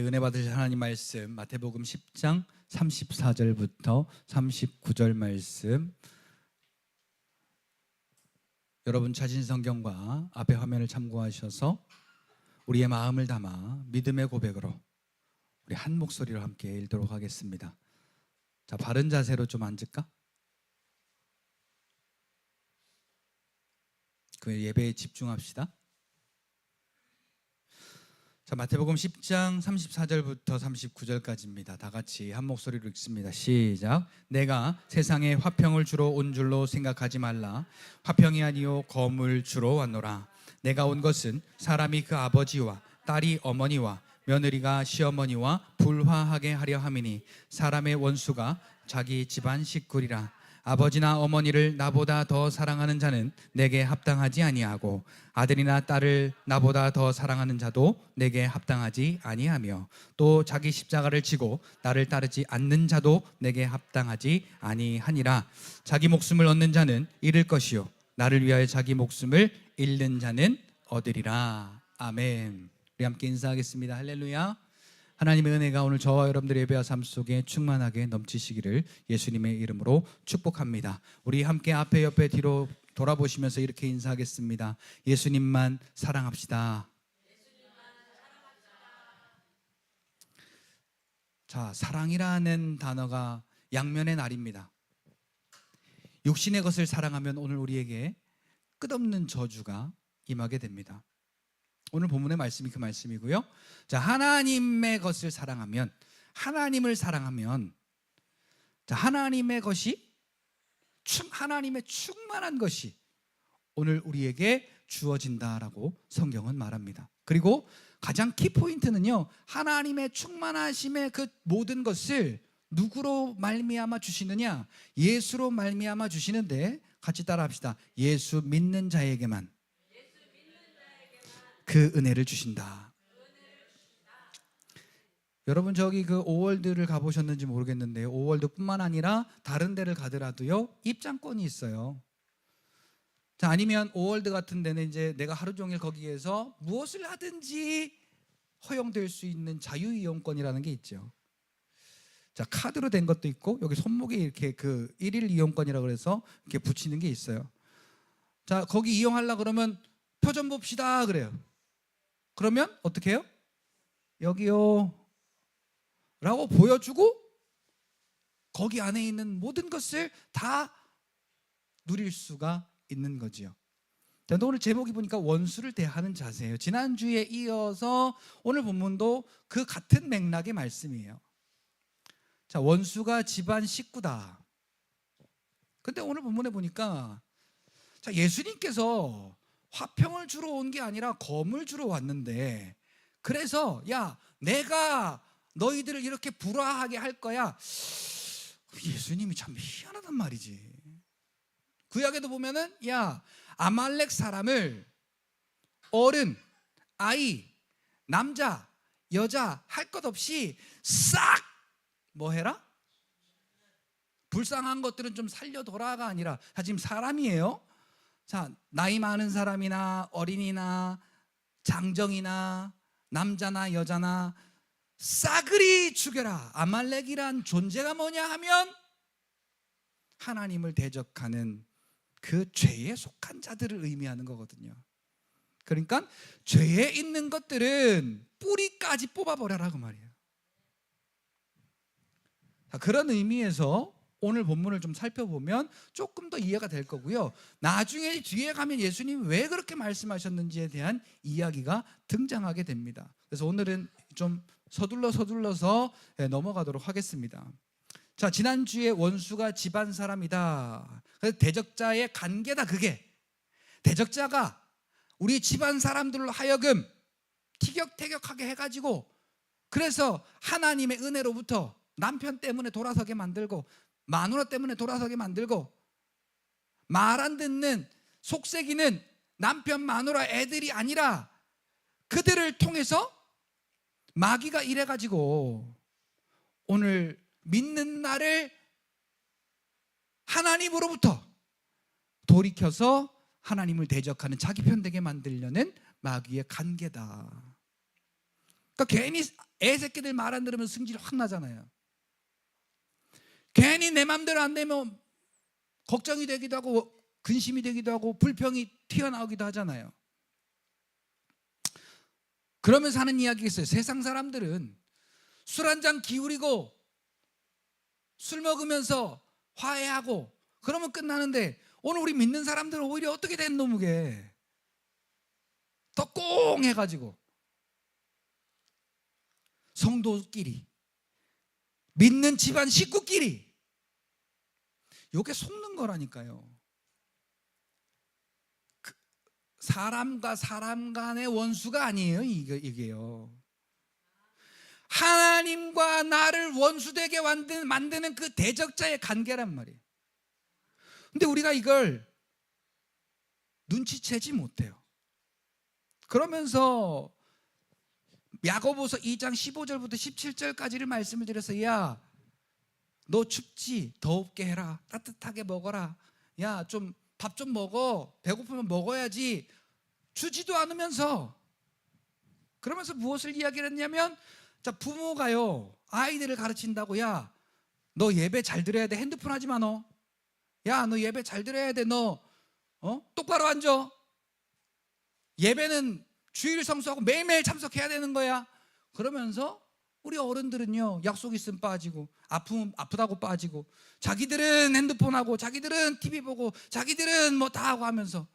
은혜 받으실 하나님 말씀 마태복음 10장 34절부터 39절 말씀, 여러분 찾은 성경과 앞에 화면을 참고하셔서 우리의 마음을 담아 믿음의 고백으로 우리 한 목소리로 함께 읽도록 하겠습니다. 자, 바른 자세로 좀 앉을까? 그 예배에 집중합시다. 자, 마태복음 10장 34절부터 39절까지입니다. 다 같이 한 목소리로 읽습니다. 시작. 내가 세상에 화평을 주러 온 줄로 생각하지 말라. 화평이 아니요 검을 주러 왔노라. 내가 온 것은 사람이 그 아버지와 딸이 어머니와 며느리가 시어머니와 불화하게 하려 함이니 사람의 원수가 자기 집안 식구리라. 아버지나 어머니를 나보다 더 사랑하는 자는 내게 합당하지 아니하고 아들이나 딸을 나보다 더 사랑하는 자도 내게 합당하지 아니하며 또 자기 십자가를 지고 나를 따르지 않는 자도 내게 합당하지 아니하니라. 자기 목숨을 얻는 자는 잃을 것이요 나를 위하여 자기 목숨을 잃는 자는 얻으리라. 아멘. 우리 함께 인사하겠습니다. 할렐루야. 하나님의 은혜가 오늘 저와 여러분들의 예배와 삶 속에 충만하게 넘치시기를 예수님의 이름으로 축복합니다. 우리 함께 앞에 옆에 뒤로 돌아보시면서 이렇게 인사하겠습니다. 예수님만 사랑합시다. 자, 사랑이라는 단어가 양면의 날입니다. 육신의 것을 사랑하면 오늘 우리에게 끝없는 저주가 임하게 됩니다. 오늘 본문의 말씀이 그 말씀이고요. 자, 하나님의 것을 사랑하면, 하나님을 사랑하면, 자, 하나님의 것이, 하나님의 충만한 것이 오늘 우리에게 주어진다라고 성경은 말합니다. 그리고 가장 키포인트는요, 하나님의 충만하심의 그 모든 것을 누구로 말미암아 주시느냐? 예수로 말미암아 주시는데, 같이 따라합시다. 예수 믿는 자에게만 그 은혜를 주신다. 여러분, 저기 그 오월드를 가보셨는지 모르겠는데요, 오월드뿐만 아니라 다른 데를 가더라도요 입장권이 있어요. 자, 아니면 오월드 같은 데는 이제 내가 하루 종일 거기에서 무엇을 하든지 허용될 수 있는 자유이용권이라는 게 있죠. 자, 카드로 된 것도 있고 여기 손목에 이렇게 그 1일 이용권이라고 그래서 이렇게 붙이는 게 있어요. 자, 거기 이용하려고 그러면 표 좀 봅시다 그래요. 그러면 어떻게 해요? 여기요 라고 보여주고 거기 안에 있는 모든 것을 다 누릴 수가 있는 거지요. 자, 오늘 제목이 보니까 원수를 대하는 자세예요. 지난주에 이어서 오늘 본문도 그 같은 맥락의 말씀이에요. 자, 원수가 집안 식구다. 근데 오늘 본문에 보니까 자, 예수님께서 화평을 주러 온 게 아니라 검을 주러 왔는데, 그래서 야, 내가 너희들을 이렇게 불화하게 할 거야. 예수님이 참 희한하단 말이지. 구약에도 보면은 야, 아말렉 사람을 어른, 아이, 남자, 여자 할 것 없이 싹 뭐 해라? 불쌍한 것들은 좀 살려둬라가 아니라, 자, 지금 사람이에요. 자, 나이 많은 사람이나 어린이나 장정이나 남자나 여자나 싸그리 죽여라. 아말렉이란 존재가 뭐냐 하면 하나님을 대적하는 그 죄에 속한 자들을 의미하는 거거든요. 그러니까 죄에 있는 것들은 뿌리까지 뽑아버려라 그 말이에요. 자, 그런 의미에서 오늘 본문을 좀 살펴보면 조금 더 이해가 될 거고요. 나중에 뒤에 가면 예수님이 왜 그렇게 말씀하셨는지에 대한 이야기가 등장하게 됩니다. 그래서 오늘은 좀 서둘러서 넘어가도록 하겠습니다. 자, 지난주에 원수가 집안 사람이다. 그래서 대적자의 관계다. 그게 대적자가 우리 집안 사람들로 하여금 티격태격하게 해가지고, 그래서 하나님의 은혜로부터 남편 때문에 돌아서게 만들고 마누라 때문에 돌아서게 만들고, 말 안 듣는 속새기는 남편, 마누라, 애들이 아니라 그들을 통해서 마귀가 이래가지고 오늘 믿는 나를 하나님으로부터 돌이켜서 하나님을 대적하는 자기 편 되게 만들려는 마귀의 관계다. 그러니까 괜히 애새끼들 말 안 들으면 승질 확 나잖아요. 괜히 내 맘대로 안 되면 걱정이 되기도 하고 근심이 되기도 하고 불평이 튀어나오기도 하잖아요. 그러면서 하는 이야기가 있어요. 세상 사람들은 술 한 잔 기울이고 술 먹으면서 화해하고 그러면 끝나는데, 오늘 우리 믿는 사람들은 오히려 어떻게 된 놈이게 더 꽁 해가지고 성도끼리, 믿는 집안 식구끼리 요게 속는 거라니까요. 사람과 사람 간의 원수가 아니에요. 이게요. 하나님과 나를 원수되게 만드는 그 대적자의 관계란 말이에요. 근데 우리가 이걸 눈치채지 못해요. 그러면서 야고보서 2장 15절부터 17절까지를 말씀을 드려서, 야, 너 춥지? 더웁게 해라. 따뜻하게 먹어라. 야, 좀 밥 좀 먹어. 배고프면 먹어야지. 주지도 않으면서, 그러면서 무엇을 이야기를 했냐면, 자, 부모가요 아이들을 가르친다고, 야, 너 예배 잘 드려야 돼. 핸드폰 하지 마. 너, 야, 너 예배 잘 드려야 돼. 너 똑바로 앉아. 예배는 주일 성수하고 매일매일 참석해야 되는 거야. 그러면서 우리 어른들은요, 약속 있으면 빠지고, 아프다고 빠지고, 자기들은 핸드폰하고, 자기들은 TV 보고, 자기들은 뭐 다 하고 하면서,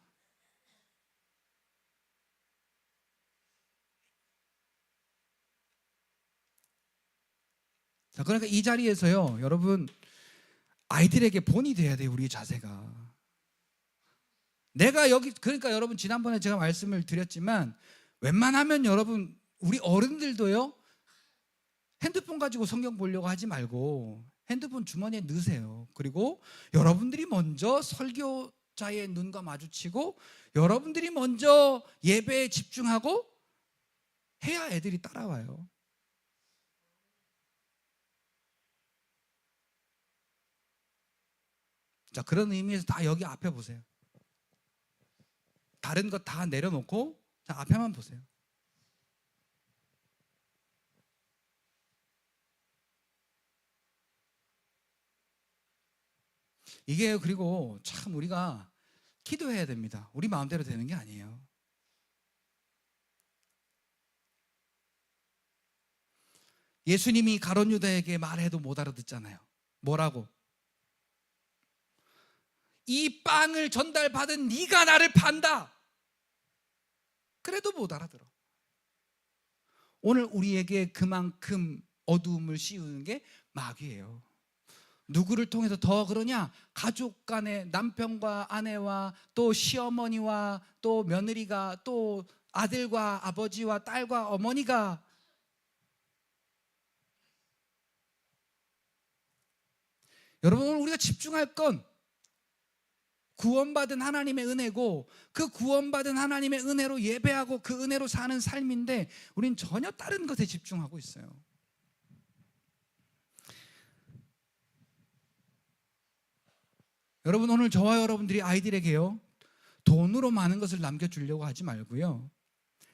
자, 그러니까 이 자리에서요, 여러분, 아이들에게 본이 돼야 돼요. 우리 자세가. 내가 여기, 그러니까 여러분, 지난번에 제가 말씀을 드렸지만, 웬만하면 여러분, 우리 어른들도요, 핸드폰 가지고 성경 보려고 하지 말고 핸드폰 주머니에 넣으세요. 그리고 여러분들이 먼저 설교자의 눈과 마주치고, 여러분들이 먼저 예배에 집중하고 해야 애들이 따라와요. 자, 그런 의미에서 다 여기 앞에 보세요. 다른 거 다 내려놓고, 자, 앞에만 보세요. 이게, 그리고 참 우리가 기도해야 됩니다. 우리 마음대로 되는 게 아니에요. 예수님이 가룟 유다에게 말해도 못 알아듣잖아요. 뭐라고? 이 빵을 전달받은 네가 나를 판다. 그래도 못 알아들어. 오늘 우리에게 그만큼 어두움을 씌우는 게 마귀예요. 누구를 통해서 더 그러냐? 가족 간에 남편과 아내와 또 시어머니와 또 며느리가 또 아들과 아버지와 딸과 어머니가, 여러분, 오늘 우리가 집중할 건 구원받은 하나님의 은혜고, 그 구원받은 하나님의 은혜로 예배하고 그 은혜로 사는 삶인데, 우린 전혀 다른 것에 집중하고 있어요. 여러분, 오늘 저와 여러분들이 아이들에게요, 돈으로 많은 것을 남겨주려고 하지 말고요,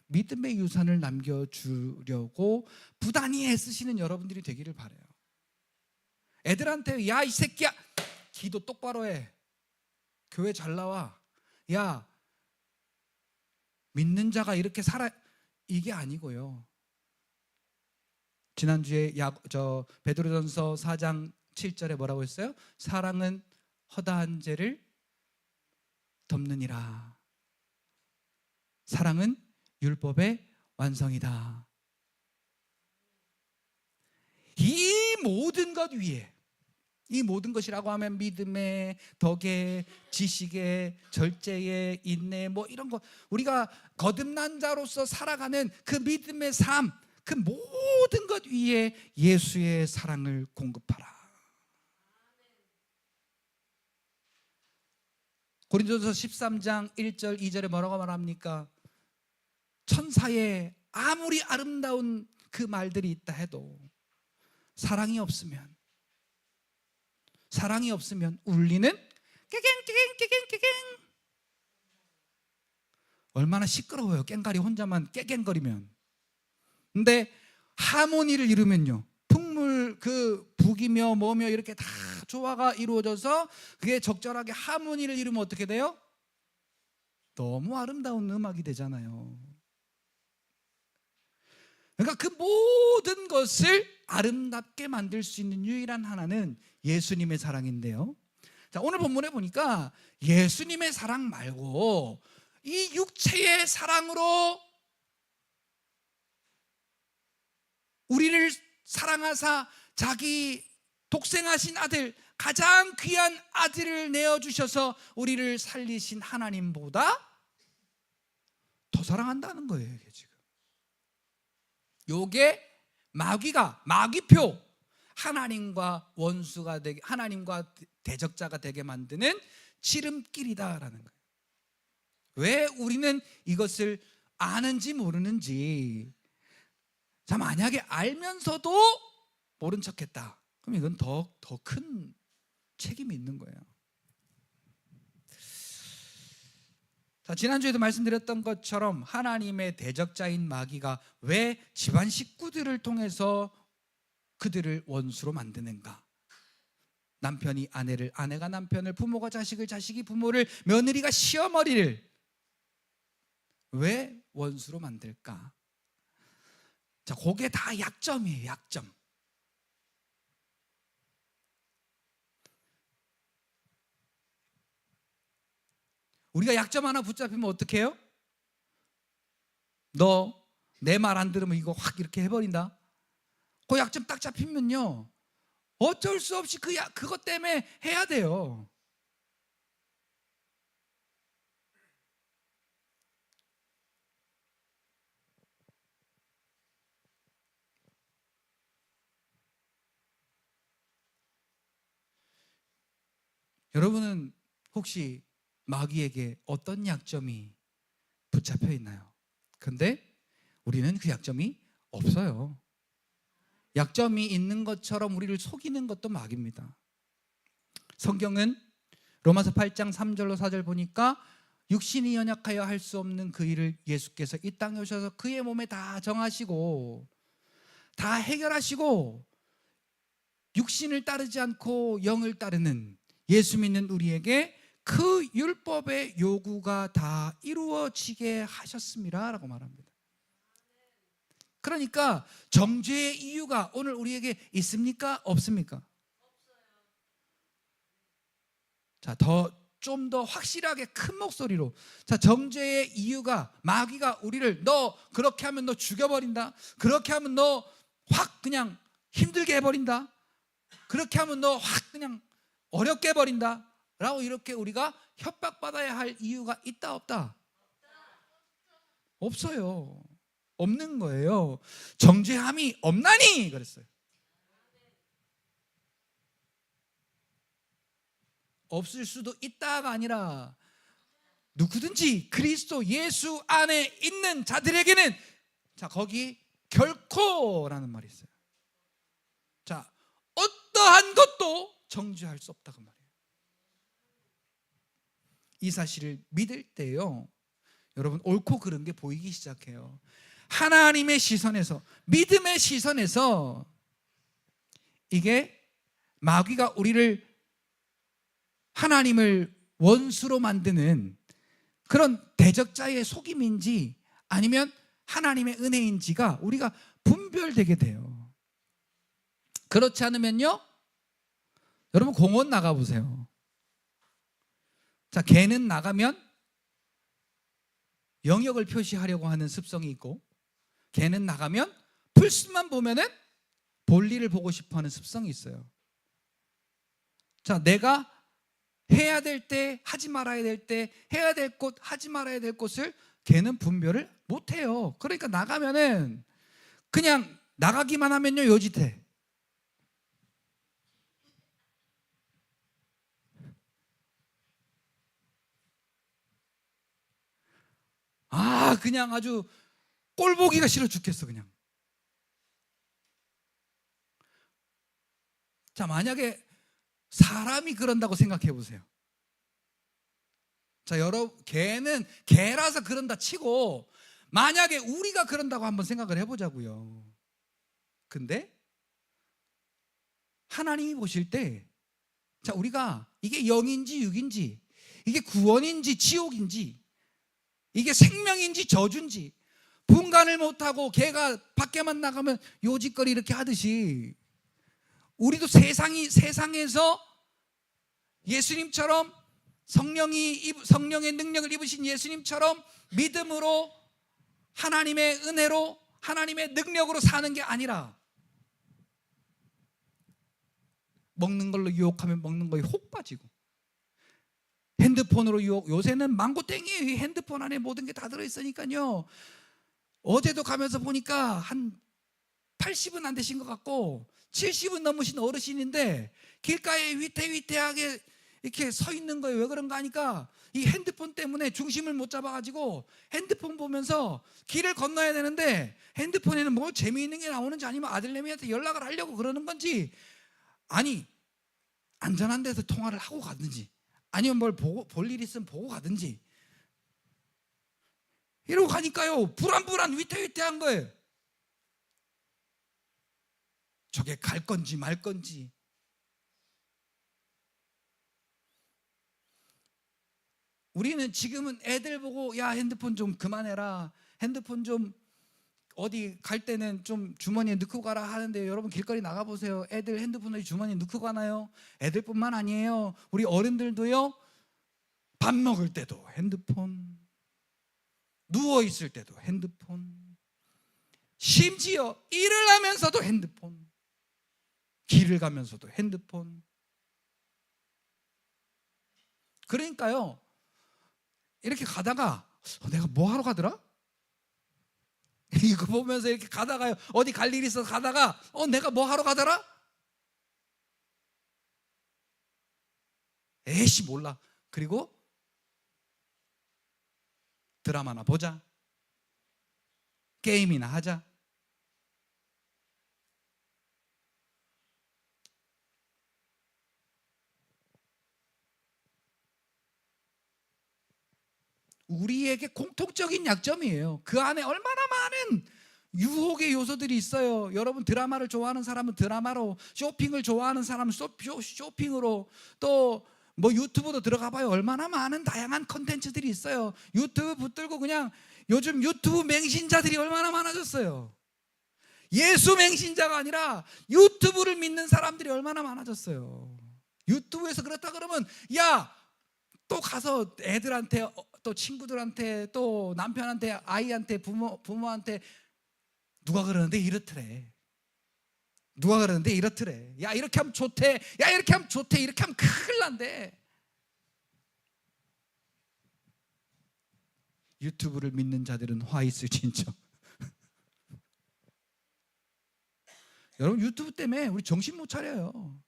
믿음의 유산을 남겨주려고 부단히 애쓰시는 여러분들이 되기를 바라요. 애들한테, 야, 이 새끼야, 기도 똑바로 해. 교회 잘 나와. 야, 믿는 자가 이렇게 살아. 이게 아니고요. 지난주에 베드로전서 4장 7절에 뭐라고 했어요? 사랑은 허다한 죄를 덮느니라. 사랑은 율법의 완성이다. 이 모든 것 위에, 이 모든 것이라고 하면 믿음의, 덕의, 지식의, 절제의, 인내, 뭐 이런 거, 우리가 거듭난 자로서 살아가는 그 믿음의 삶, 그 모든 것 위에 예수의 사랑을 공급하라. 고린도서 13장 1절 2절에 뭐라고 말합니까? 천사의 아무리 아름다운 그 말들이 있다 해도 사랑이 없으면 울리는 깨갱깨갱깨갱깨갱. 얼마나 시끄러워요. 깽가리 혼자만 깨갱거리면. 근데 하모니를 이루면요, 풍물 그 북이며 뭐며 이렇게 다 조화가 이루어져서 그게 적절하게 하모니를 이루면 어떻게 돼요? 너무 아름다운 음악이 되잖아요. 그러니까 그 모든 것을 아름답게 만들 수 있는 유일한 하나는 예수님의 사랑인데요. 자, 오늘 본문에 보니까 예수님의 사랑 말고 이 육체의 사랑으로 우리를 사랑하사 자기 독생하신 아들, 가장 귀한 아들을 내어주셔서 우리를 살리신 하나님보다 더 사랑한다는 거예요. 이게 지금 요게 마귀표, 하나님과 원수가 되게, 하나님과 대적자가 되게 만드는 지름길이다라는 거예요. 왜 우리는 이것을 아는지 모르는지. 자, 만약에 알면서도 모른 척했다, 그럼 이건 더 큰 책임이 있는 거예요. 자, 지난주에도 말씀드렸던 것처럼 하나님의 대적자인 마귀가 왜 집안 식구들을 통해서 그들을 원수로 만드는가? 남편이 아내를, 아내가 남편을, 부모가 자식을, 자식이 부모를, 며느리가 시어머니를 왜 원수로 만들까? 자, 그게 다 약점이에요. 약점. 우리가 약점 하나 붙잡히면 어떻게 해요? 너 내 말 안 들으면 이거 확 이렇게 해버린다. 그 약점 딱 잡히면요, 어쩔 수 없이 그것 때문에 해야 돼요. 여러분은 혹시 마귀에게 어떤 약점이 붙잡혀 있나요? 근데 우리는 그 약점이 없어요. 약점이 있는 것처럼 우리를 속이는 것도 마귀입니다. 성경은 로마서 8장 3절로 4절 보니까 육신이 연약하여 할 수 없는 그 일을 예수께서 이 땅에 오셔서 그의 몸에 다 정하시고 다 해결하시고 육신을 따르지 않고 영을 따르는 예수 믿는 우리에게 그 율법의 요구가 다 이루어지게 하셨습니다 라고 말합니다. 그러니까 정죄의 이유가 오늘 우리에게 있습니까? 없습니까? 자, 좀 더 확실하게 큰 목소리로, 자, 정죄의 이유가 마귀가 우리를 너 그렇게 하면 너 죽여버린다, 그렇게 하면 너 확 그냥 힘들게 해버린다, 그렇게 하면 너 확 그냥 어렵게 해버린다 라고 이렇게 우리가 협박받아야 할 이유가 있다 없다? 없어요. 없는 거예요. 정죄함이 없나니 그랬어요. 없을 수도 있다가 아니라 누구든지 그리스도 예수 안에 있는 자들에게는, 자, 거기 결코라는 말이 있어요. 자, 어떠한 것도 정죄할 수 없다 그 말이에요. 이 사실을 믿을 때요, 여러분 옳고 그른 게 보이기 시작해요. 하나님의 시선에서, 믿음의 시선에서 이게 마귀가 우리를 하나님을 원수로 만드는 그런 대적자의 속임인지 아니면 하나님의 은혜인지가 우리가 분별되게 돼요. 그렇지 않으면요, 여러분 공원 나가보세요. 자, 개는 나가면 영역을 표시하려고 하는 습성이 있고, 개는 나가면 풀숲만 보면은 볼일을 보고 싶어하는 습성이 있어요. 자, 내가 해야 될 때, 하지 말아야 될 때, 해야 될 곳, 하지 말아야 될 곳을 개는 분별을 못해요. 그러니까 나가면은 그냥 나가기만 하면요 요짓해. 그냥 아주 꼴 보기가 싫어 죽겠어 그냥. 자, 만약에 사람이 그런다고 생각해 보세요. 자, 여러분, 개는 개라서 그런다 치고 만약에 우리가 그런다고 한번 생각을 해보자고요. 근데 하나님이 보실 때, 자, 우리가 이게 영인지 육인지, 이게 구원인지 지옥인지, 이게 생명인지 저주인지 분간을 못하고 걔가 밖에만 나가면 요짓거리 이렇게 하듯이, 우리도 세상에서 예수님처럼 성령의 능력을 입으신 예수님처럼 믿음으로, 하나님의 은혜로, 하나님의 능력으로 사는 게 아니라 먹는 걸로 유혹하면 먹는 거에 혹 빠지고, 핸드폰으로 유혹, 요새는 망고땡이에요. 이 핸드폰 안에 모든 게 다 들어있으니까요. 어제도 가면서 보니까 한 80은 안 되신 것 같고 70은 넘으신 어르신인데 길가에 위태위태하게 이렇게 서 있는 거예요. 왜 그런가 하니까 이 핸드폰 때문에 중심을 못 잡아가지고 핸드폰 보면서 길을 건너야 되는데 핸드폰에는 뭐 재미있는 게 나오는지, 아니면 아들내미한테 연락을 하려고 그러는 건지, 아니 안전한 데서 통화를 하고 가든지, 아니면 뭘 볼 일 있으면 보고 가든지 이러고 가니까요, 불안불안 위태위태한 거예요. 저게 갈 건지 말 건지. 우리는 지금은 애들 보고 야 핸드폰 좀 그만해라, 핸드폰 좀 어디 갈 때는 좀 주머니에 넣고 가라 하는데, 여러분 길거리 나가보세요. 애들 핸드폰을 주머니에 넣고 가나요? 애들뿐만 아니에요. 우리 어른들도요. 밥 먹을 때도 핸드폰, 누워있을 때도 핸드폰, 심지어 일을 하면서도 핸드폰, 길을 가면서도 핸드폰. 그러니까요, 이렇게 가다가 내가 뭐 하러 가더라? 이거 보면서 이렇게 가다가요, 어디 갈 일이 있어서 가다가 내가 뭐 하러 가더라? 에이씨 몰라. 그리고 드라마나 보자, 게임이나 하자. 우리에게 공통적인 약점이에요. 그 안에 얼마나 많은 유혹의 요소들이 있어요. 여러분 드라마를 좋아하는 사람은 드라마로, 쇼핑을 좋아하는 사람은 쇼핑으로, 또 뭐 유튜브도 들어가 봐요. 얼마나 많은 다양한 컨텐츠들이 있어요. 유튜브 붙들고 그냥, 요즘 유튜브 맹신자들이 얼마나 많아졌어요. 예수 맹신자가 아니라 유튜브를 믿는 사람들이 얼마나 많아졌어요. 유튜브에서 그렇다 그러면 야, 또 가서 애들한테, 또 친구들한테, 또 남편한테, 아이한테, 부모한테 누가 그러는데 이렇더래, 누가 그러는데 이렇더래, 야 이렇게 하면 좋대, 야 이렇게 하면 좋대, 이렇게 하면 큰일 난대. 유튜브를 믿는 자들은 화 있을 진정. 여러분 유튜브 때문에 우리 정신 못 차려요.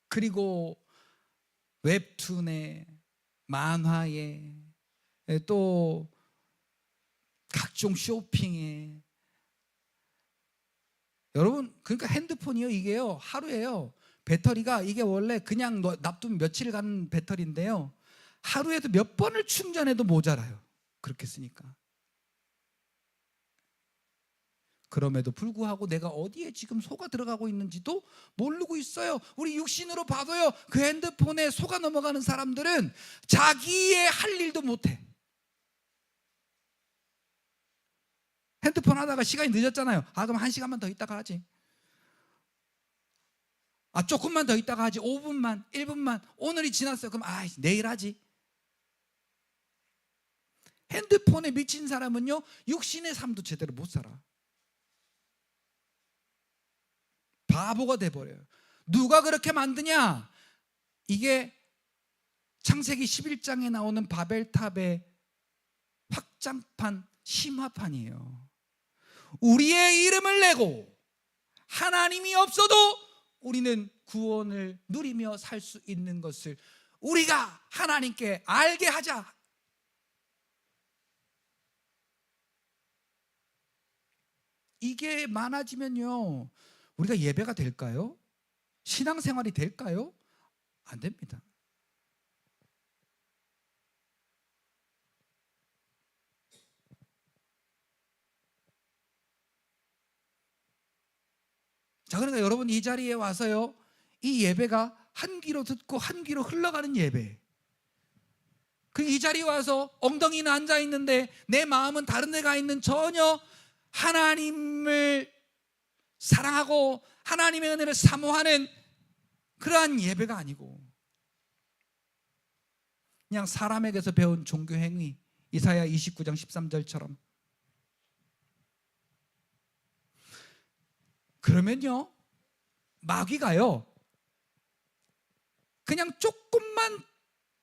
그리고 웹툰에, 만화에, 또 각종 쇼핑에, 여러분 그러니까 핸드폰이요, 이게요 하루에요 배터리가, 이게 원래 그냥 놔두면 며칠 가는 배터리인데요, 하루에도 몇 번을 충전해도 모자라요. 그렇게 쓰니까. 그럼에도 불구하고 내가 어디에 지금 속아 들어가고 있는지도 모르고 있어요. 우리 육신으로 봐도요, 그 핸드폰에 속아 넘어가는 사람들은 자기의 할 일도 못해. 핸드폰 하다가 시간이 늦었잖아요. 그럼 1시간만 더 있다가 하지. 조금만 더 있다가 하지. 5분만, 1분만. 오늘이 지났어요. 그럼 내일 하지. 핸드폰에 미친 사람은요, 육신의 삶도 제대로 못 살아. 바보가 돼버려요. 누가 그렇게 만드냐? 이게 창세기 11장에 나오는 바벨탑의 확장판, 심화판이에요. 우리의 이름을 내고 하나님이 없어도 우리는 구원을 누리며 살 수 있는 것을 우리가 하나님께 알게 하자. 이게 많아지면요, 우리가 예배가 될까요? 신앙생활이 될까요? 안 됩니다. 자, 그러니까 여러분 이 자리에 와서요, 이 예배가 한 귀로 듣고 한 귀로 흘러가는 예배. 그 이 자리에 와서 엉덩이는 앉아 있는데 내 마음은 다른 데 가 있는, 전혀 하나님을 사랑하고 하나님의 은혜를 사모하는 그러한 예배가 아니고, 그냥 사람에게서 배운 종교 행위, 이사야 29장 13절처럼. 그러면요, 마귀가요 그냥 조금만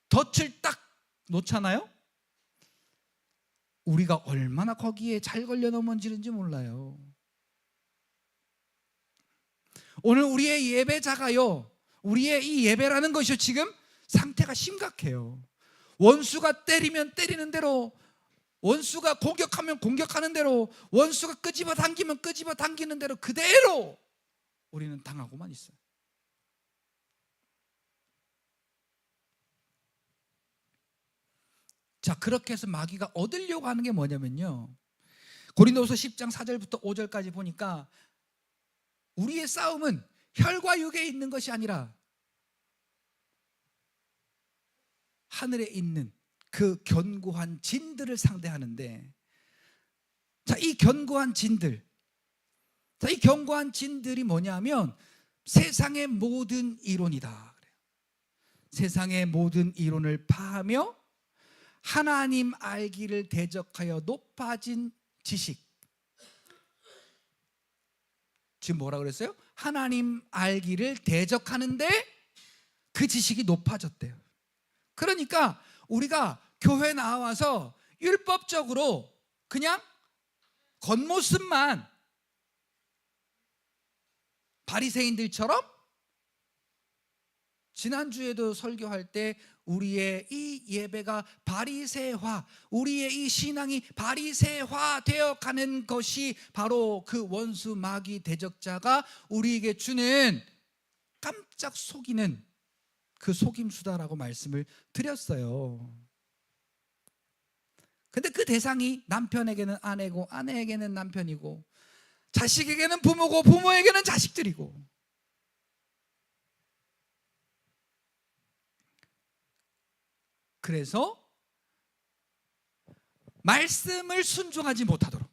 덫을 딱 놓잖아요. 우리가 얼마나 거기에 잘 걸려 넘어지는지 몰라요. 오늘 우리의 예배자가요, 우리의 이 예배라는 것이요, 지금 상태가 심각해요. 원수가 때리면 때리는 대로, 원수가 공격하면 공격하는 대로, 원수가 끄집어 당기면 끄집어 당기는 대로 그대로 우리는 당하고만 있어요. 자, 그렇게 해서 마귀가 얻으려고 하는 게 뭐냐면요, 고린도후서 10장 4절부터 5절까지 보니까 우리의 싸움은 혈과 육에 있는 것이 아니라 하늘에 있는 그 견고한 진들을 상대하는데, 자, 이 견고한 진들, 자, 이 견고한 진들이 뭐냐면 세상의 모든 이론이다. 세상의 모든 이론을 파하며 하나님 알기를 대적하여 높아진 지식. 지금 뭐라 그랬어요? 하나님 알기를 대적하는데 그 지식이 높아졌대요. 그러니까 우리가 교회 나와서 율법적으로 그냥 겉모습만 바리새인들처럼, 지난주에도 설교할 때 우리의 이 예배가 바리새화, 우리의 이 신앙이 바리새화 되어 가는 것이 바로 그 원수 마귀 대적자가 우리에게 주는 깜짝 속이는 그 속임수다라고 말씀을 드렸어요. 근데 그 대상이 남편에게는 아내고, 아내에게는 남편이고, 자식에게는 부모고, 부모에게는 자식들이고. 그래서 말씀을 순종하지 못하도록,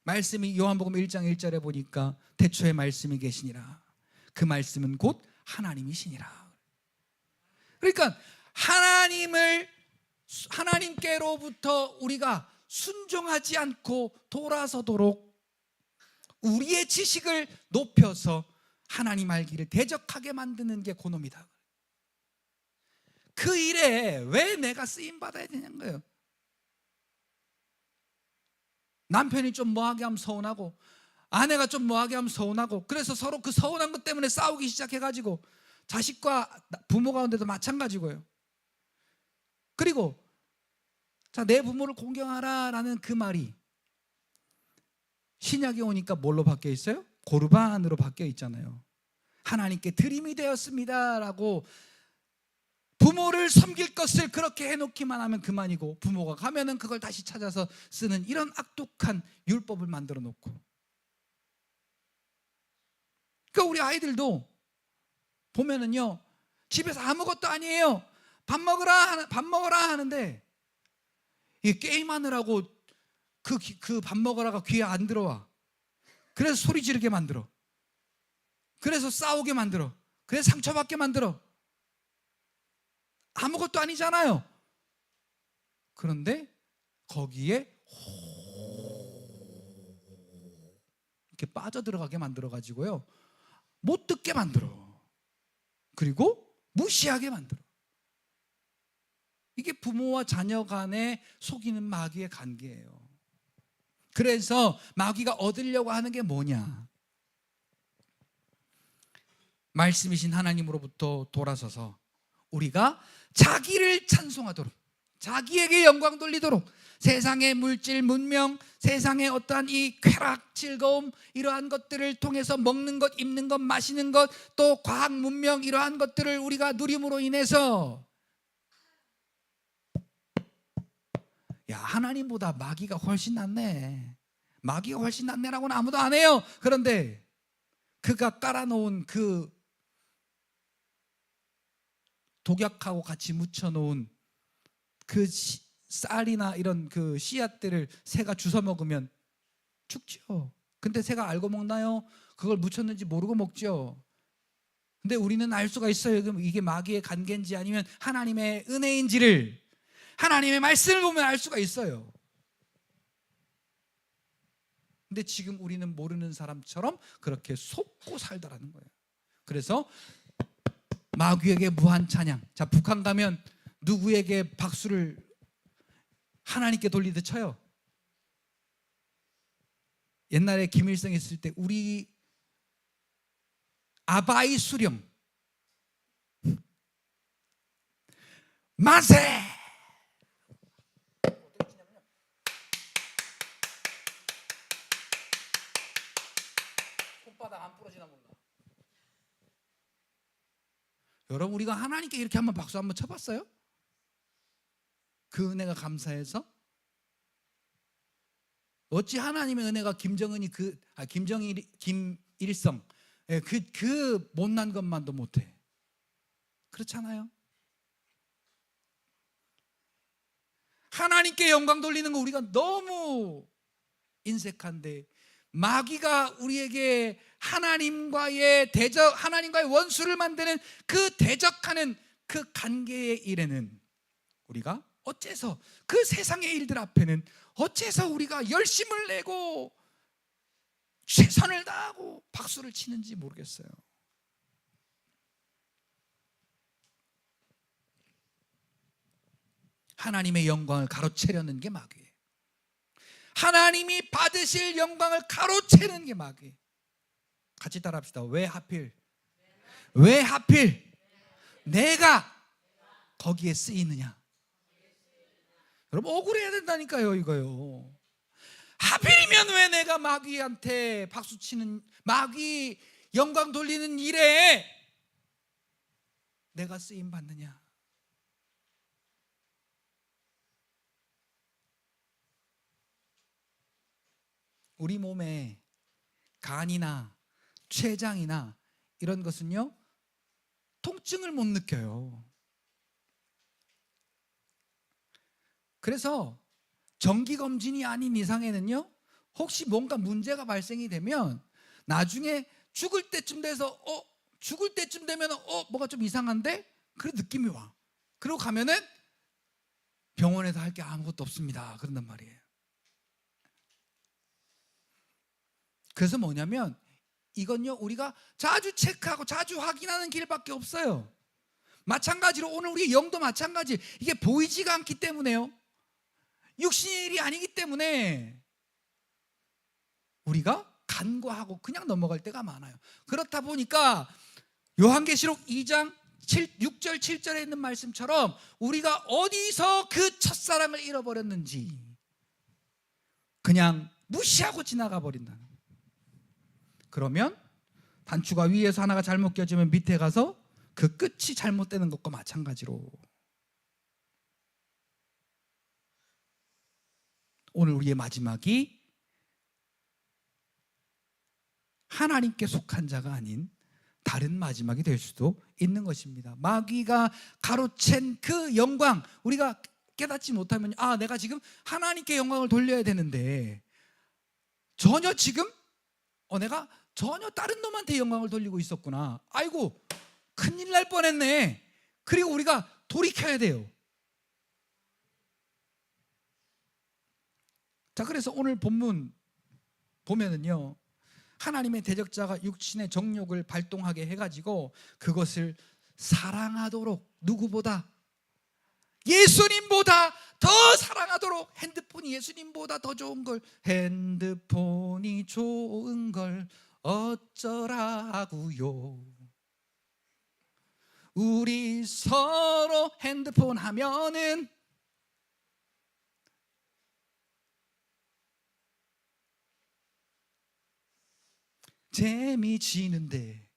말씀이 요한복음 1장 1절에 보니까 태초에 말씀이 계시니라, 그 말씀은 곧 하나님이시니라. 그러니까 하나님께로부터 우리가 순종하지 않고 돌아서도록 우리의 지식을 높여서 하나님 알기를 대적하게 만드는 게 그놈이다. 그 일에 왜 내가 쓰임받아야 되냐는 거예요. 남편이 좀 뭐하게 하면 서운하고, 아내가 좀 뭐하게 하면 서운하고, 그래서 서로 그 서운한 것 때문에 싸우기 시작해가지고, 자식과 부모 가운데도 마찬가지고요. 그리고 자, 내 부모를 공경하라라는 그 말이 신약에 오니까 뭘로 바뀌어 있어요? 고르반으로 바뀌어 있잖아요. 하나님께 드림이 되었습니다라고, 부모를 섬길 것을 그렇게 해놓기만 하면 그만이고, 부모가 가면은 그걸 다시 찾아서 쓰는 이런 악독한 율법을 만들어 놓고. 그러니까 우리 아이들도 보면은요, 집에서 아무것도 아니에요, 밥 먹어라 하는데, 이 게임하느라고 그 밥 먹으라가 귀에 안 들어와. 그래서 소리 지르게 만들어. 그래서 싸우게 만들어. 그래서 상처받게 만들어. 아무것도 아니잖아요. 그런데 거기에 이렇게 빠져들어가게 만들어가지고요, 못 듣게 만들어. 그리고 무시하게 만들어. 이게 부모와 자녀 간에 속이는 마귀의 관계예요. 그래서 마귀가 얻으려고 하는 게 뭐냐? 말씀이신 하나님으로부터 돌아서서 우리가 자기를 찬송하도록, 자기에게 영광 돌리도록, 세상의 물질, 문명, 세상의 어떠한 이 쾌락, 즐거움, 이러한 것들을 통해서 먹는 것, 입는 것, 마시는 것, 또 과학, 문명, 이러한 것들을 우리가 누림으로 인해서, 야, 하나님보다 마귀가 훨씬 낫네, 마귀가 훨씬 낫네라고는 아무도 안 해요. 그런데 그가 깔아놓은 그 독약하고 같이 묻혀놓은 그 쌀이나 이런 그 씨앗들을 새가 주워 먹으면 죽죠. 근데 새가 알고 먹나요? 그걸 묻혔는지 모르고 먹죠. 근데 우리는 알 수가 있어요. 그럼 이게 마귀의 간계인지 아니면 하나님의 은혜인지를 하나님의 말씀을 보면 알 수가 있어요. 근데 지금 우리는 모르는 사람처럼 그렇게 속고 살더라는 거예요. 그래서 마귀에게 무한 찬양. 자, 북한 가면 누구에게 박수를 하나님께 돌리듯 쳐요. 옛날에 김일성 있을 때 우리 아바이 수령 만세! 손바닥 안 부러지나 몰라. 여러분, 우리가 하나님께 이렇게 한번 박수 한번 쳐봤어요? 그 은혜가 감사해서? 어찌 하나님의 은혜가 김일성 그 못난 것만도 못해? 그렇잖아요. 하나님께 영광 돌리는 거 우리가 너무 인색한데 마귀가 우리에게 하나님과의 원수를 만드는 그 대적하는 그 관계의 일에는 우리가 어째서 그 세상의 일들 앞에는 어째서 우리가 열심을 내고 최선을 다하고 박수를 치는지 모르겠어요. 하나님의 영광을 가로채려는 게 마귀예요. 하나님이 받으실 영광을 가로채는 게 마귀예요. 같이 따라합시다. 왜 하필 내가 거기에 쓰이느냐. 여러분, 억울해야 된다니까요. 이거요. 하필이면 왜 내가 마귀한테 박수치는, 마귀 영광 돌리는 일에 내가 쓰임 받느냐. 우리 몸에 간이나 췌장이나 이런 것은요, 통증을 못 느껴요. 그래서 정기검진이 아닌 이상에는요, 혹시 뭔가 문제가 발생이 되면 나중에 죽을 때쯤 되면 뭐가 좀 이상한데? 그런 느낌이 와. 그러고 가면은 병원에서 할 게 아무것도 없습니다. 그런단 말이에요. 그래서 뭐냐면 이건요, 우리가 자주 체크하고 자주 확인하는 길밖에 없어요. 마찬가지로 오늘 우리 영도 마찬가지. 이게 보이지가 않기 때문에요. 육신의 일이 아니기 때문에 우리가 간과하고 그냥 넘어갈 때가 많아요. 그렇다 보니까 요한계시록 2장 6절 7절에 있는 말씀처럼 우리가 어디서 그 첫사랑을 잃어버렸는지 그냥 무시하고 지나가 버린다는 거예요. 그러면 단추가 위에서 하나가 잘못 껴지면 밑에 가서 그 끝이 잘못되는 것과 마찬가지로 오늘 우리의 마지막이 하나님께 속한 자가 아닌 다른 마지막이 될 수도 있는 것입니다. 마귀가 가로챈 그 영광, 우리가 깨닫지 못하면 내가 지금 하나님께 영광을 돌려야 되는데 전혀 지금 내가 전혀 다른 놈한테 영광을 돌리고 있었구나. 아이고, 큰일 날 뻔했네. 그리고 우리가 돌이켜야 돼요. 자, 그래서 오늘 본문 보면은요, 하나님의 대적자가 육신의 정욕을 발동하게 해가지고 그것을 사랑하도록, 누구보다? 예수님보다 더 사랑하도록. 핸드폰이 예수님보다 더 좋은 걸, 핸드폰이 좋은 걸 어쩌라고요. 우리 서로 핸드폰 하면은 재미지는데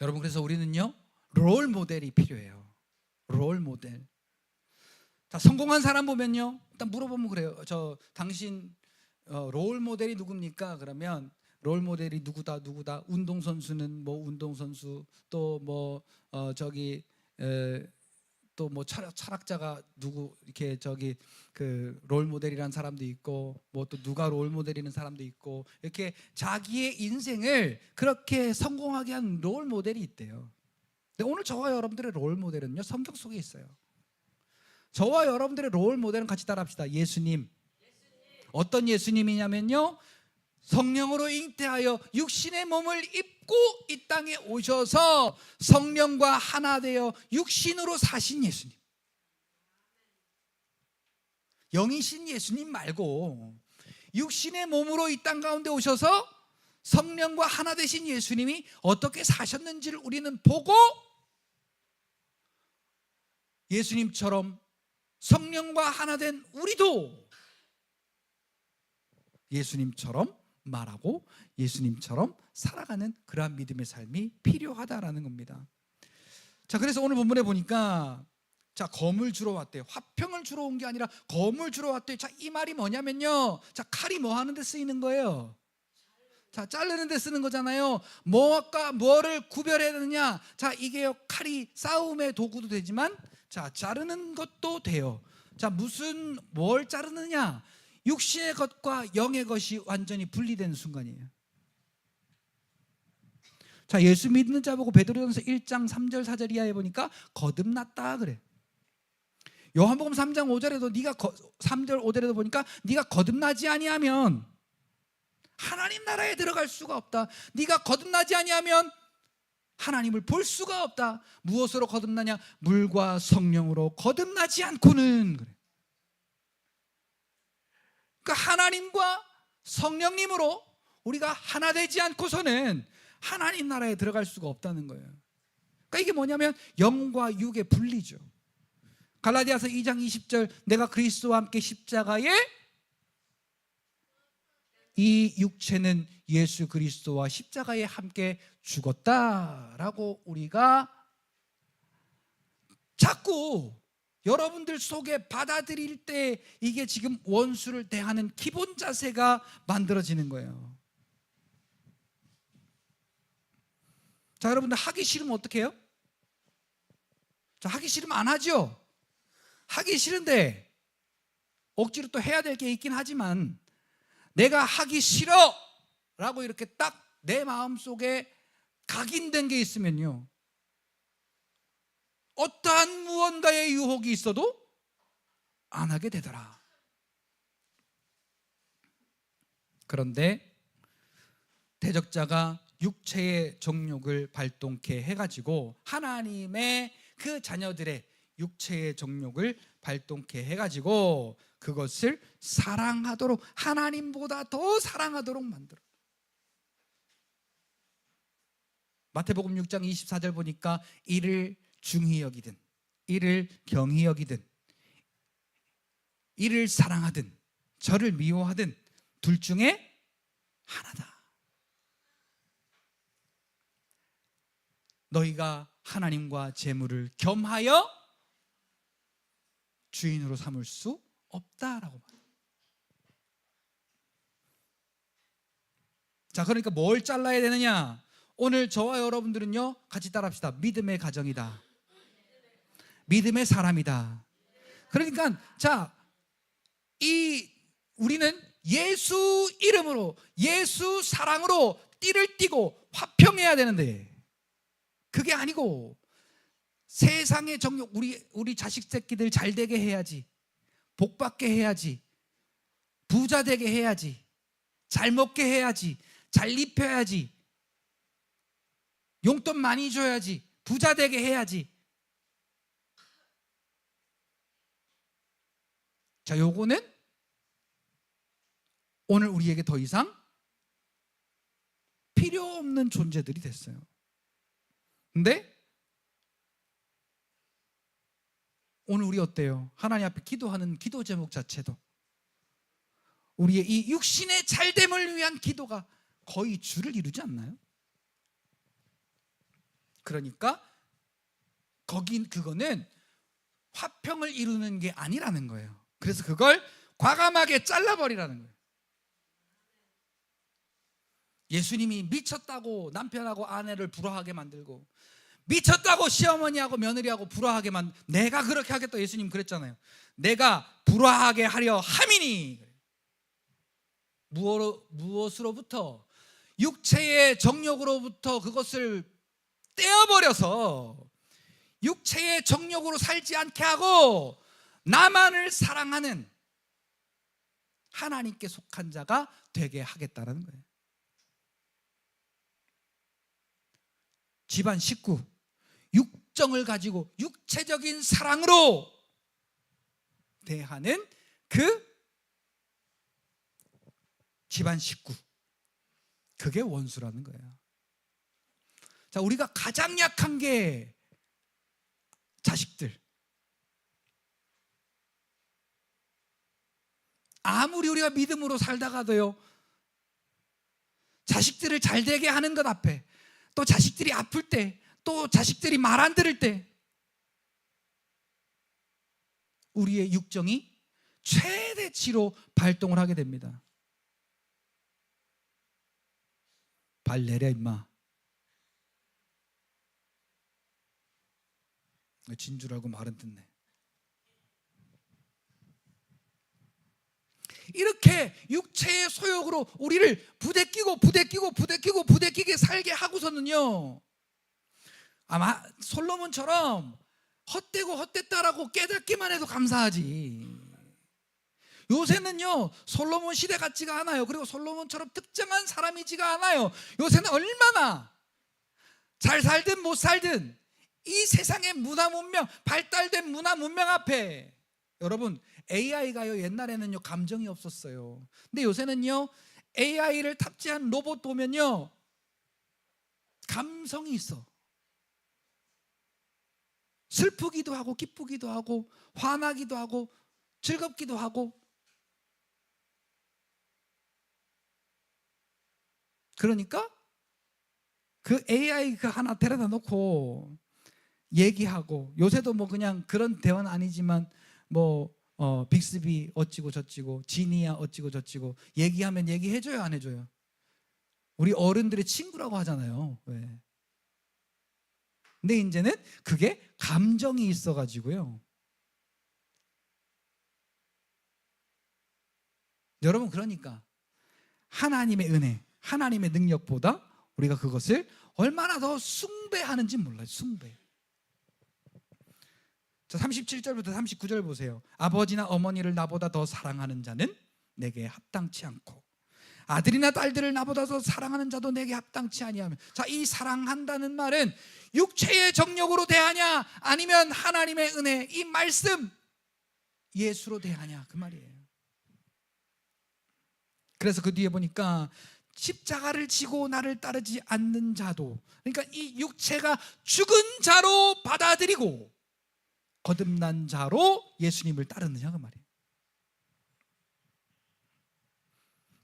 여러분, 그래서 우리는요, 롤 모델이 필요해요. 롤 모델. 자, 성공한 사람 보면요, 일단 물어보면 그래요. 당신 롤 모델이 누굽니까? 그러면 롤 모델이 누구다. 운동선수는 뭐 운동선수, 또 뭐 저기 또 뭐 철학자가 누구, 이렇게 그 롤 모델이라는 사람도 있고, 뭐 또 누가 롤 모델이라는 사람도 있고, 이렇게 자기의 인생을 그렇게 성공하게 한 롤 모델이 있대요. 근데 오늘 저와 여러분들의 롤 모델은요, 성경 속에 있어요. 저와 여러분들의 롤 모델은 같이 따라합시다. 예수님. 어떤 예수님이냐면요, 성령으로 잉태하여 육신의 몸을 입고 이 땅에 오셔서 성령과 하나 되어 육신으로 사신 예수님. 영이신 예수님 말고 육신의 몸으로 이 땅 가운데 오셔서 성령과 하나 되신 예수님이 어떻게 사셨는지를 우리는 보고 예수님처럼 성령과 하나 된 우리도 예수님처럼 말하고 예수님처럼 살아가는 그러한 믿음의 삶이 필요하다라는 겁니다. 자, 그래서 오늘 본문에 보니까 자, 검을 주러 왔대요. 화평을 주러 온 게 아니라 검을 주러 왔대요. 자, 이 말이 뭐냐면요, 자, 칼이 뭐 하는 데 쓰이는 거예요? 자, 자르는 데 쓰는 거잖아요. 뭐가 뭐를 구별해야 되느냐? 자, 이게요, 칼이 싸움의 도구도 되지만, 자, 자르는 것도 돼요. 자, 뭘 자르느냐? 육신의 것과 영의 것이 완전히 분리되는 순간이에요. 자, 예수 믿는 자 보고 베드로전서 1장 3절 4절 이하에 보니까 거듭났다 그래. 요한복음 3장 5절에도 3절 5절에도 보니까 네가 거듭나지 아니하면 하나님 나라에 들어갈 수가 없다. 네가 거듭나지 아니하면 하나님을 볼 수가 없다. 무엇으로 거듭나냐? 물과 성령으로 거듭나지 않고는 그래. 그러니까 하나님과 성령님으로 우리가 하나 되지 않고서는 하나님 나라에 들어갈 수가 없다는 거예요. 그러니까 이게 뭐냐면 영과 육의 분리죠. 갈라디아서 2장 20절, 내가 그리스도와 함께 십자가에, 이 육체는 예수 그리스도와 십자가에 함께 죽었다라고 우리가 자꾸 여러분들 속에 받아들일 때 이게 지금 원수를 대하는 기본 자세가 만들어지는 거예요. 자, 여러분들 하기 싫으면 어떻게 해요? 자, 하기 싫으면 안 하죠. 하기 싫은데 억지로 또 해야 될 게 있긴 하지만, 내가 하기 싫어 라고 이렇게 딱 내 마음속에 각인된 게 있으면요, 어떠한 무언가의 유혹이 있어도 안 하게 되더라. 그런데 대적자가 육체의 정욕을 발동케 해가지고 하나님의 그 자녀들의 육체의 정욕을 발동케 해가지고 그것을 사랑하도록, 하나님보다 더 사랑하도록 만들어. 마태복음 6장 24절 보니까 이를 중히 여기든 이를 경히 여기든 이를 사랑하든 저를 미워하든 둘 중에 하나다. 너희가 하나님과 재물을 겸하여 주인으로 삼을 수 없다라고 말해요. 자, 그러니까 뭘 잘라야 되느냐? 오늘 저와 여러분들은요, 같이 따라합시다. 믿음의 가정이다. 믿음의 사람이다. 그러니까 자, 우리는 예수 이름으로, 예수 사랑으로 띠를 띠고 화평해야 되는데, 그게 아니고 세상의 정욕, 우리 자식 새끼들 잘 되게 해야지, 복 받게 해야지, 부자 되게 해야지, 잘 먹게 해야지, 잘 입혀야지, 용돈 많이 줘야지, 부자 되게 해야지. 자, 요거는 오늘 우리에게 더 이상 필요 없는 존재들이 됐어요. 근데 오늘 우리 어때요? 하나님 앞에 기도하는 기도 제목 자체도 우리의 이 육신의 잘됨을 위한 기도가 거의 주를 이루지 않나요? 그러니까 그거는 화평을 이루는 게 아니라는 거예요. 그래서 그걸 과감하게 잘라버리라는 거예요. 예수님이 미쳤다고 남편하고 아내를 불화하게 만들고, 미쳤다고 시어머니하고 며느리하고 불화하게 내가 그렇게 하겠다, 예수님 그랬잖아요. 내가 불화하게 하려 함이니. 무엇으로부터? 육체의 정욕으로부터 그것을 떼어버려서 육체의 정욕으로 살지 않게 하고 나만을 사랑하는 하나님께 속한 자가 되게 하겠다는 거예요. 집안 식구, 육정을 가지고 육체적인 사랑으로 대하는 그 집안 식구, 그게 원수라는 거예요. 자, 우리가 가장 약한 게 자식들. 아무리 우리가 믿음으로 살다가도요, 자식들을 잘 되게 하는 것 앞에, 또 자식들이 아플 때, 또 자식들이 말 안 들을 때 우리의 육정이 최대치로 발동을 하게 됩니다. 발 내려 임마. 진주라고 말은 듣네. 이렇게 육체의 소욕으로 우리를 부대끼게 살게 하고서는요, 아마 솔로몬처럼 헛되고 헛됐다라고 깨닫기만 해도 감사하지. 요새는요, 솔로몬 시대 같지가 않아요. 그리고 솔로몬처럼 특정한 사람이지가 않아요. 요새는 얼마나 잘 살든 못 살든 이 세상의 문화 문명, 발달된 문화 문명 앞에, 여러분, AI가요, 옛날에는요 감정이 없었어요. 근데 요새는요, AI를 탑재한 로봇 보면요 감성이 있어. 슬프기도 하고 기쁘기도 하고 화나기도 하고 즐겁기도 하고. 그러니까 그 AI 그 하나 데려다 놓고 얘기하고, 요새도 뭐 그냥 그런 대화는 아니지만 빅스비 어찌고 저찌고, 지니야 어찌고 저찌고 얘기하면 얘기해줘요, 안 해줘요? 우리 어른들의 친구라고 하잖아요. 왜? 근데 이제는 그게 감정이 있어가지고요. 여러분, 그러니까 하나님의 은혜, 하나님의 능력보다 우리가 그것을 얼마나 더 숭배하는지 몰라요. 숭배. 자, 37절부터 39절 보세요. 아버지나 어머니를 나보다 더 사랑하는 자는 내게 합당치 않고, 아들이나 딸들을 나보다 더 사랑하는 자도 내게 합당치 아니하며. 자, 이 사랑한다는 말은 육체의 정욕으로 대하냐, 아니면 하나님의 은혜, 이 말씀 예수로 대하냐, 그 말이에요. 그래서 그 뒤에 보니까 십자가를 지고 나를 따르지 않는 자도, 그러니까 이 육체가 죽은 자로 받아들이고 거듭난 자로 예수님을 따르느냐, 그 말이에요.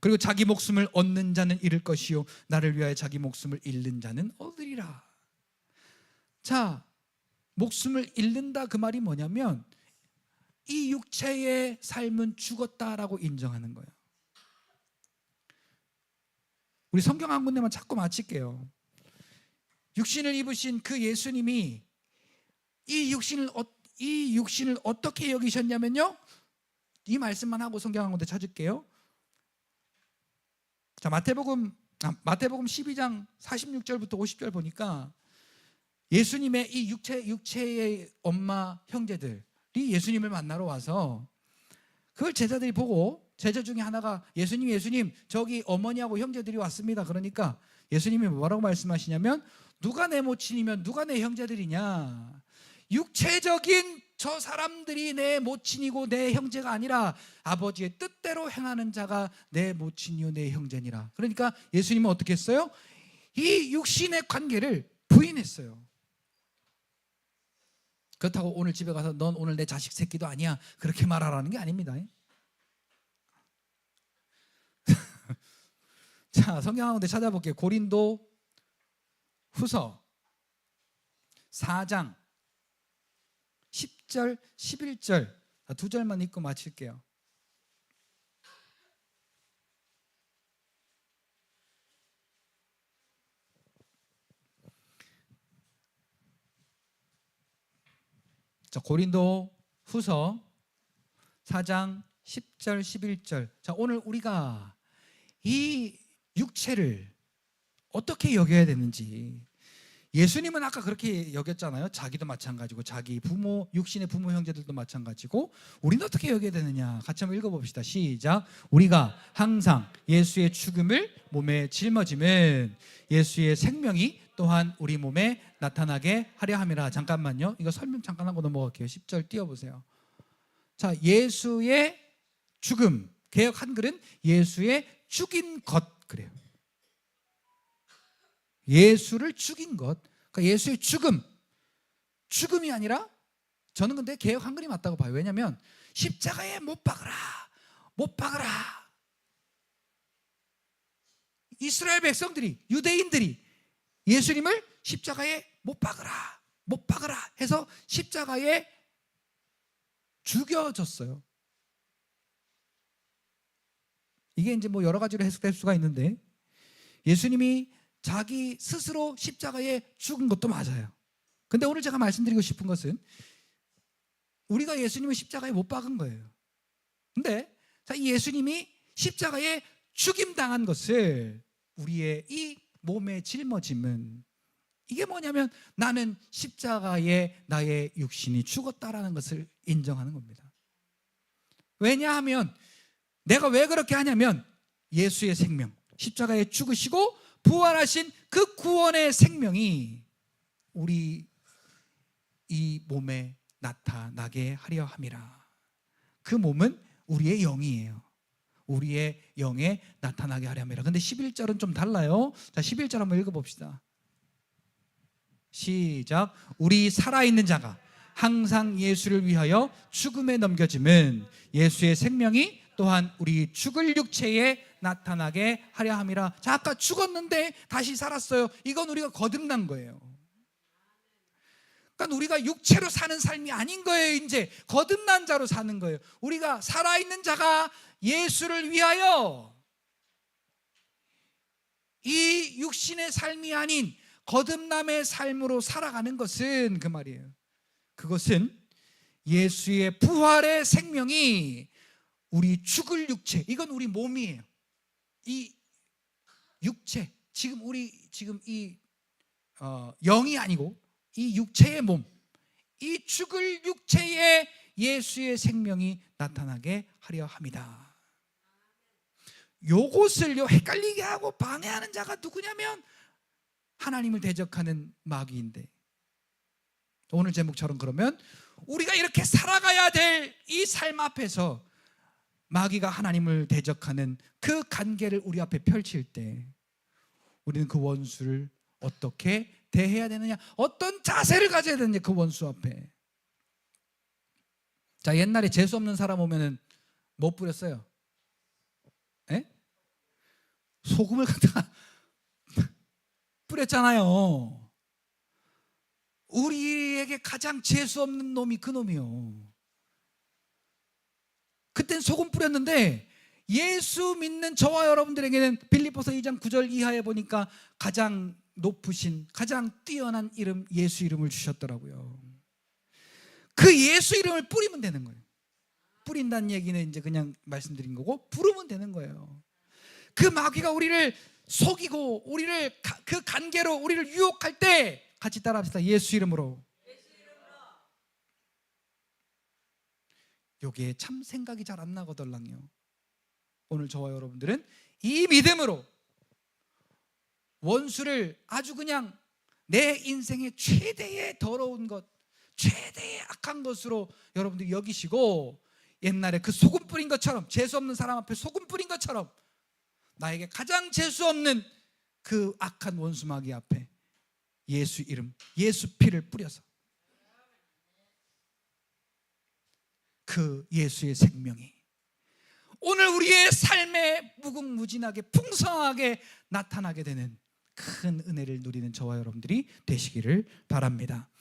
그리고 자기 목숨을 얻는 자는 잃을 것이요 나를 위하여 자기 목숨을 잃는 자는 얻으리라. 자, 목숨을 잃는다, 그 말이 뭐냐면 이 육체의 삶은 죽었다라고 인정하는 거예요. 우리 성경 한 군데만 자꾸 마칠게요. 육신을 입으신 그 예수님이 이 육신을 어떻게 여기셨냐면요, 이 말씀만 하고 성경 한 군데 찾을게요. 자, 마태복음 12장 46절부터 50절 보니까 예수님의 이 육체의 엄마 형제들이 예수님을 만나러 와서 그걸 제자들이 보고, 제자 중에 하나가 예수님 저기 어머니하고 형제들이 왔습니다. 그러니까 예수님이 뭐라고 말씀하시냐면, 누가 내 모친이면 누가 내 형제들이냐, 육체적인 저 사람들이 내 모친이고 내 형제가 아니라 아버지의 뜻대로 행하는 자가 내 모친이요 내 형제니라. 그러니까 예수님은 어떻게 했어요? 이 육신의 관계를 부인했어요. 그렇다고 오늘 집에 가서 넌 오늘 내 자식 새끼도 아니야, 그렇게 말하라는 게 아닙니다. 자, 성경 한 군데 찾아볼게요. 고린도 후서 4장 10절 11절 두 절만 읽고 마칠게요. 자, 고린도 후서 4장 10절 11절. 자, 오늘 우리가 이 육체를 어떻게 여겨야 되는지, 예수님은 아까 그렇게 여겼잖아요. 자기도 마찬가지고 자기 부모, 육신의 부모 형제들도 마찬가지고, 우리는 어떻게 여겨야 되느냐 같이 한번 읽어봅시다. 시작. 우리가 항상 예수의 죽음을 몸에 짊어지면 예수의 생명이 또한 우리 몸에 나타나게 하려 함이라. 잠깐만요, 이거 설명 잠깐 하고 넘어갈게요. 10절 띄워보세요. 자, 예수의 죽음, 개역 한글은 예수의 죽인 것 그래요. 예수를 죽인 것, 그러니까 예수의 죽음이 아니라, 저는 근데 개역 한글이 맞다고 봐요. 왜냐하면 십자가에 못 박으라. 이스라엘 백성들이, 유대인들이 예수님을 십자가에 못 박으라 해서 십자가에 죽여졌어요. 이게 이제 뭐 여러 가지로 해석될 수가 있는데, 예수님이 자기 스스로 십자가에 죽은 것도 맞아요. 근데 오늘 제가 말씀드리고 싶은 것은, 우리가 예수님을 십자가에 못 박은 거예요. 근데 이 예수님이 십자가에 죽임당한 것을 우리의 이 몸에 짊어짐은, 이게 뭐냐면 나는 십자가에 나의 육신이 죽었다라는 것을 인정하는 겁니다. 왜냐하면, 내가 왜 그렇게 하냐면, 예수의 생명, 십자가에 죽으시고 부활하신 그 구원의 생명이 우리 이 몸에 나타나게 하려 함이라. 그 몸은 우리의 영이에요. 우리의 영에 나타나게 하려 함이라. 근데 11절은 좀 달라요. 자, 11절 한번 읽어봅시다. 시작. 우리 살아있는 자가 항상 예수를 위하여 죽음에 넘겨짐은 예수의 생명이 또한 우리 죽을 육체에 나타나게 하려 함이라. 자, 아까 죽었는데 다시 살았어요. 이건 우리가 거듭난 거예요. 그러니까 우리가 육체로 사는 삶이 아닌 거예요. 이제 거듭난 자로 사는 거예요. 우리가 살아있는 자가 예수를 위하여 이 육신의 삶이 아닌 거듭남의 삶으로 살아가는 것은, 그 말이에요, 그것은 예수의 부활의 생명이 우리 죽을 육체, 이건 우리 몸이에요. 이 육체, 지금 이 영이 아니고 이 육체의 몸, 이 죽을 육체에 예수의 생명이 나타나게 하려 합니다. 요것을요 헷갈리게 하고 방해하는 자가 누구냐면 하나님을 대적하는 마귀인데, 오늘 제목처럼 그러면 우리가 이렇게 살아가야 될 이 삶 앞에서 마귀가 하나님을 대적하는 그 관계를 우리 앞에 펼칠 때, 우리는 그 원수를 어떻게 대해야 되느냐, 어떤 자세를 가져야 되느냐, 그 원수 앞에. 자, 옛날에 재수 없는 사람 오면은 뭐 뿌렸어요? 에? 소금을 갖다가 뿌렸잖아요. 우리에게 가장 재수 없는 놈이 그 놈이요. 그땐 소금 뿌렸는데, 예수 믿는 저와 여러분들에게는 빌립보서 2장 9절 이하에 보니까 가장 높으신, 가장 뛰어난 이름, 예수 이름을 주셨더라고요. 그 예수 이름을 뿌리면 되는 거예요. 뿌린다는 얘기는 이제 그냥 말씀드린 거고, 부르면 되는 거예요. 그 마귀가 우리를 속이고 우리를 그 관계로 우리를 유혹할 때 같이 따라합시다. 예수 이름으로. 요게 참 생각이 잘 안 나거든요. 오늘 저와 여러분들은 이 믿음으로 원수를 아주 그냥 내 인생의 최대의 더러운 것, 최대의 악한 것으로 여러분들이 여기시고, 옛날에 그 소금 뿌린 것처럼, 재수 없는 사람 앞에 소금 뿌린 것처럼 나에게 가장 재수 없는 그 악한 원수 마귀 앞에 예수 이름, 예수 피를 뿌려서 그 예수의 생명이 오늘 우리의 삶에 무궁무진하게 풍성하게 나타나게 되는 큰 은혜를 누리는 저와 여러분들이 되시기를 바랍니다.